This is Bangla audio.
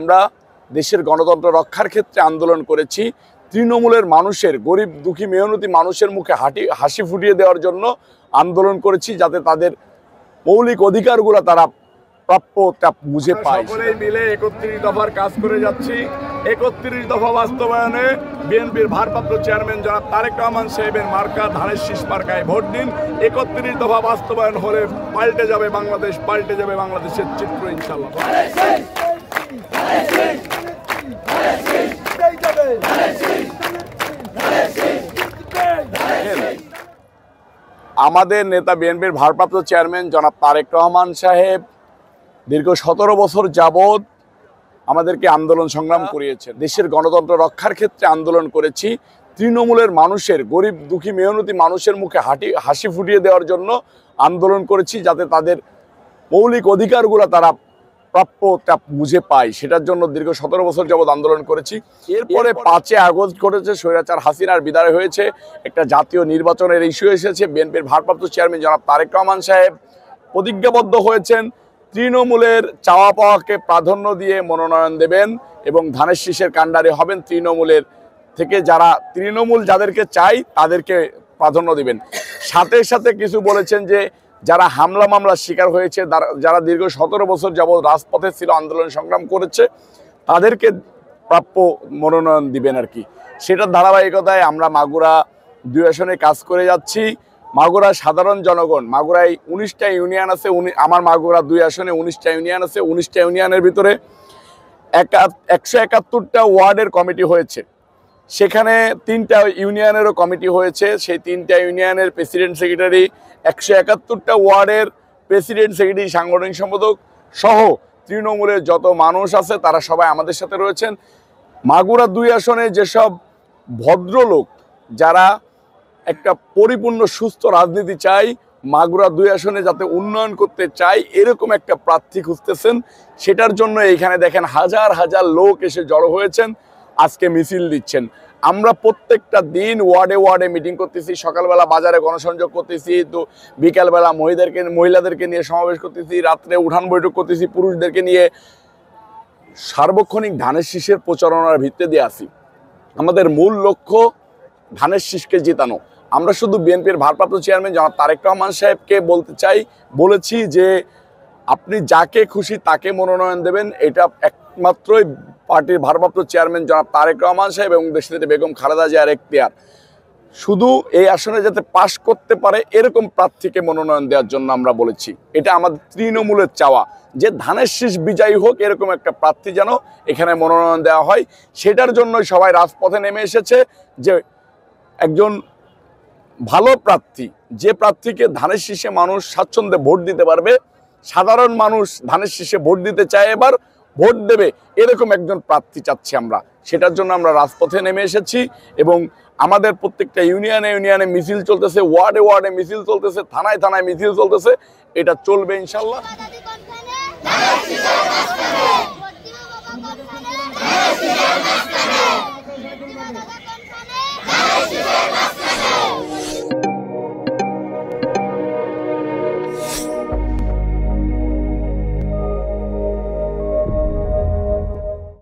আমরা দেশের গণতন্ত্র রক্ষার ক্ষেত্রে আন্দোলন করেছি। তৃণমূলের মানুষের, গরিব দুঃখী মেহনতি মানুষের মুখে হাসি ফুটিয়ে দেওয়ার জন্য আন্দোলন করেছি, যাতে তাদের মৌলিক অধিকারগুলো তারা প্রাপ্যতা বুঝে পায়। সকলেই মিলে ৩১ দফার কাজ করে যাচ্ছি। ৩১ দফা বাস্তবায়নে বিএনপির ভারপ্রাপ্ত চেয়ারম্যান জনাব তারেক রহমান সাহেবের মার্কা ধানের শীষ মার্কায় ভোট দিন। ৩১ দফা বাস্তবায়ন হলে পাল্টে যাবে বাংলাদেশ, পাল্টে যাবে বাংলাদেশের চিত্র ইনশাআল্লাহ। আমাদের নেতা বিএনপির ভারপ্রাপ্ত চেয়ারম্যান জনাব তারেক রহমান সাহেব দীর্ঘ ১৭ বছর যাবৎ আমাদেরকে আন্দোলন সংগ্রাম করিয়েছেন। দেশের গণতন্ত্র রক্ষার ক্ষেত্রে আন্দোলন করেছি। তৃণমূলের মানুষের, গরিব দুঃখী মেহনতি মানুষের মুখে হাসি ফুটিয়ে দেওয়ার জন্য আন্দোলন করেছি, যাতে তাদের মৌলিক অধিকারগুলো তারা প্রাপ্যতা বুঝে পায়। সেটার জন্য দীর্ঘ ১৭ বছর যাবৎ আন্দোলন করেছি। এরপরে ৫ আগস্ট ঘটেছে, স্বৈরাচার হাসিনার বিদায় হয়েছে, একটা জাতীয় নির্বাচনের ইস্যু এসেছে। বিএনপির ভারপ্রাপ্ত চেয়ারম্যান জনাব তারেক রহমান সাহেব প্রতিজ্ঞাবদ্ধ হয়েছেন তৃণমূলের চাওয়া পাওয়াকে প্রাধান্য দিয়ে মনোনয়ন দেবেন এবং ধানের শীষের কাণ্ডারি হবেন। তৃণমূলের থেকে তৃণমূল যাদেরকে চাই তাদেরকে প্রাধান্য দিবেন। সাথে সাথে কিছু বলেছেন যে যারা হামলা মামলার শিকার হয়েছে, যারা দীর্ঘ ১৭ বছর যাবৎ রাজপথে ছিল, আন্দোলন সংগ্রাম করেছে, তাদেরকে প্রাপ্য মনোনয়ন দিবেন আর কি। সেটার ধারাবাহিকতায় আমরা মাগুরা ২ আসনে কাজ করে যাচ্ছি। মাগুরা সাধারণ জনগণ, মাগুরায় ১৯টা ইউনিয়ন আছে, আমার মাগুরা ২ আসনে ১৯টা ইউনিয়ন আছে। ১৯টা ইউনিয়নের ভিতরে ১৭১টা ওয়ার্ডের কমিটি হয়েছে, সেখানে ৩টা ইউনিয়নেরও কমিটি হয়েছে। সেই ৩টা ইউনিয়নের প্রেসিডেন্ট সেক্রেটারি, ১৭১টা ওয়ার্ডের প্রেসিডেন্ট সেক্রেটারি, সাংগঠনিক সম্পাদক সহ তৃণমূলের যত মানুষ আছে তারা সবাই আমাদের সাথে রয়েছেন। মাগুরা ২ আসনে যেসব ভদ্রলোক যারা একটা পরিপূর্ণ সুস্থ রাজনীতি চাই, মাগুরা ২ আসনে যাতে উন্নয়ন করতে চাই, এরকম একটা প্রার্থী খুঁজতেছেন। সেটার জন্য এইখানে দেখেন হাজার হাজার লোক এসে জড়ো হয়েছেন, আজকে মিছিল দিচ্ছেন। আমরা প্রত্যেকটা দিন ওয়ার্ডে ওয়ার্ডে মিটিং করতেছি, সকালবেলা বাজারে গণসংযোগ করতেছি, তো বিকালবেলা মহিলাদেরকে নিয়ে সমাবেশ করতেছি, রাত্রে উঠান বৈঠক করতেছি পুরুষদেরকে নিয়ে। সার্বক্ষণিক ধানের শীষের প্রচারণার ভিত্তি দিয়ে আসি। আমাদের মূল লক্ষ্য ধানের শীষকে জেতানো। আমরা শুধু বিএনপির ভারপ্রাপ্ত চেয়ারম্যান জনাব তারেক রহমান সাহেবকে বলেছি যে আপনি যাকে খুশি তাকে মনোনয়ন দেবেন। এটা একমাত্রই পার্টির ভারপ্রাপ্ত চেয়ারম্যান জনাব তারেক রহমান সাহেব এবং দেশনেত্রী বেগম খালেদা জিয়ার এখতিয়ার। শুধু এই আসনে যাতে পাশ করতে পারে এরকম প্রার্থীকে মনোনয়ন দেওয়ার জন্য আমরা বলেছি। এটা আমাদের তৃণমূলের চাওয়া যে ধানের শীষ বিজয়ী হোক, এরকম একটা প্রার্থী যেন এখানে মনোনয়ন দেওয়া হয়। সেটার জন্যই সবাই রাজপথে নেমে এসেছে, যে একজন ভালো প্রার্থী, যে প্রার্থীকে ধানের শীষে মানুষ স্বাচ্ছন্দ্যে ভোট দিতে পারবে, সাধারণ মানুষ ধানের শীষে ভোট দিতে চায়, এবার ভোট দেবে, এরকম একজন প্রার্থী চাচ্ছি আমরা। সেটার জন্য আমরা রাজপথে নেমে এসেছি এবং আমাদের প্রত্যেকটা ইউনিয়নে ইউনিয়নে মিছিল চলতেছে, ওয়ার্ডে ওয়ার্ডে মিছিল চলতেছে, থানায় থানায় মিছিল চলতেছে। এটা চলবে ইনশাল্লাহ।